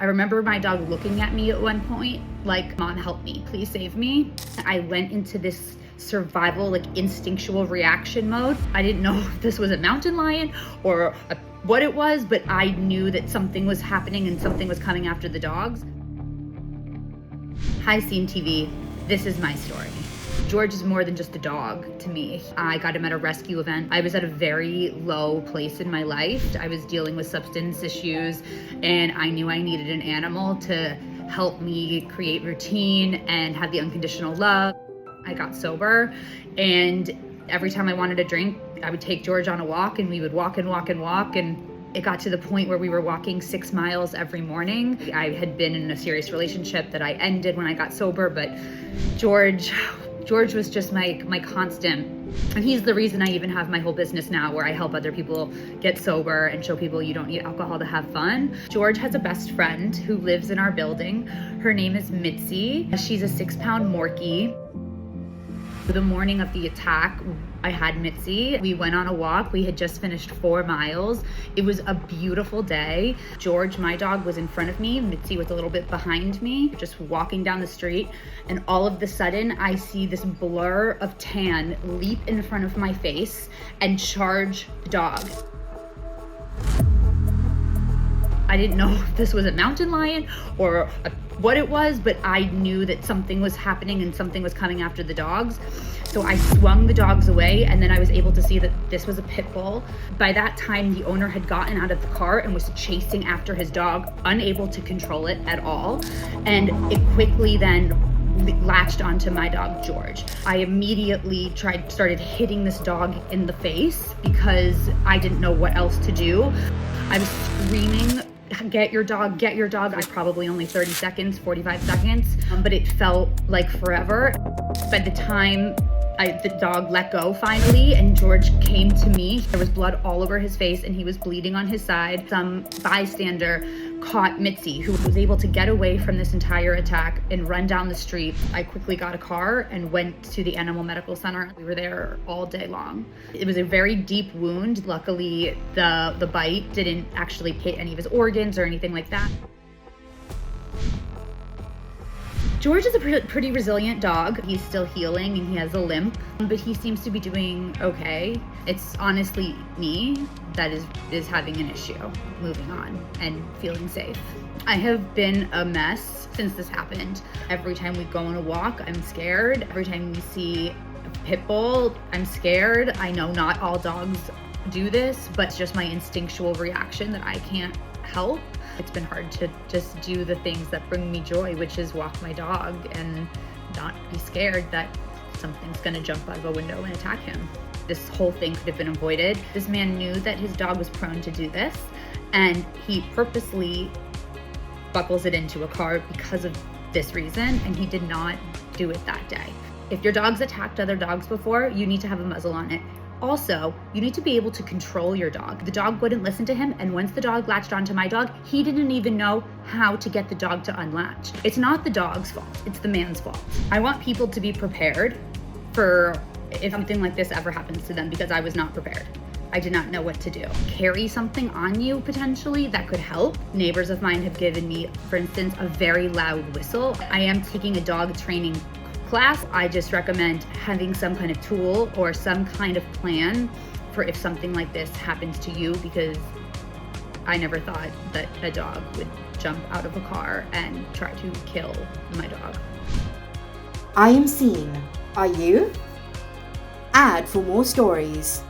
I remember my dog looking at me at one point like, "Mom, help me, please save me." I went into this survival, like instinctual reaction mode. I didn't know if this was a mountain lion or what it was, but I knew that something was happening and something was coming after the dogs. Hi, Scene TV. This is my story. George is more than just a dog to me. I got him at a rescue event. I was at a very low place in my life. I was dealing with substance issues, and I knew I needed an animal to help me create routine and have the unconditional love. I got sober, and every time I wanted a drink, I would take George on a walk, and we would walk and walk and walk, and it got to the point where we were walking 6 miles every morning. I had been in a serious relationship that I ended when I got sober, but George was just my constant. And he's the reason I even have my whole business now, where I help other people get sober and show people you don't need alcohol to have fun. George has a best friend who lives in our building. Her name is Mitzi. She's a 6-pound Morkie. The morning of the attack, I had Mitzi. We went on a walk. We had just finished 4 miles. It was a beautiful day. George, my dog, was in front of me. Mitzi was a little bit behind me, just walking down the street. And all of a sudden, I see this blur of tan leap in front of my face and charge the dog. I didn't know if this was a mountain lion or what it was, but I knew that something was happening and something was coming after the dogs. So I swung the dogs away, and then I was able to see that this was a pit bull. By that time, the owner had gotten out of the car and was chasing after his dog, unable to control it at all. And it quickly then latched onto my dog, George. I immediately started hitting this dog in the face because I didn't know what else to do. I was screaming, "Get your dog, get your dog." I probably only 30 seconds, 45 seconds, but it felt like forever. By the time the dog let go finally, and George came to me, there was blood all over his face and he was bleeding on his side. Some bystander caught Mitzi, who was able to get away from this entire attack and run down the street. I quickly got a car and went to the animal medical center. We were there all day long. It was a very deep wound. Luckily, the bite didn't actually hit any of his organs or anything like that. George is a pretty resilient dog. He's still healing and he has a limp, but he seems to be doing okay. It's honestly me that is having an issue moving on and feeling safe. I have been a mess since this happened. Every time we go on a walk, I'm scared. Every time we see a pit bull, I'm scared. I know not all dogs do this, but it's just my instinctual reaction that I can't help. It's been hard to just do the things that bring me joy, which is walk my dog and not be scared that something's gonna jump out of a window and attack him. This whole thing could have been avoided. This man knew that his dog was prone to do this, and he purposely buckles it into a car because of this reason, and he did not do it that day. If your dog's attacked other dogs before, you need to have a muzzle on it. Also, you need to be able to control your dog. The dog wouldn't listen to him, and once the dog latched onto my dog, he didn't even know how to get the dog to unlatch. It's not the dog's fault, it's the man's fault. I want people to be prepared for if something like this ever happens to them, because I was not prepared. I did not know what to do. Carry something on you potentially that could help. Neighbors of mine have given me, for instance, a very loud whistle. I am taking a dog training class. I just recommend having some kind of tool or some kind of plan for if something like this happens to you, because I never thought that a dog would jump out of a car and try to kill my dog. I am Scene. Are you? Add for more stories.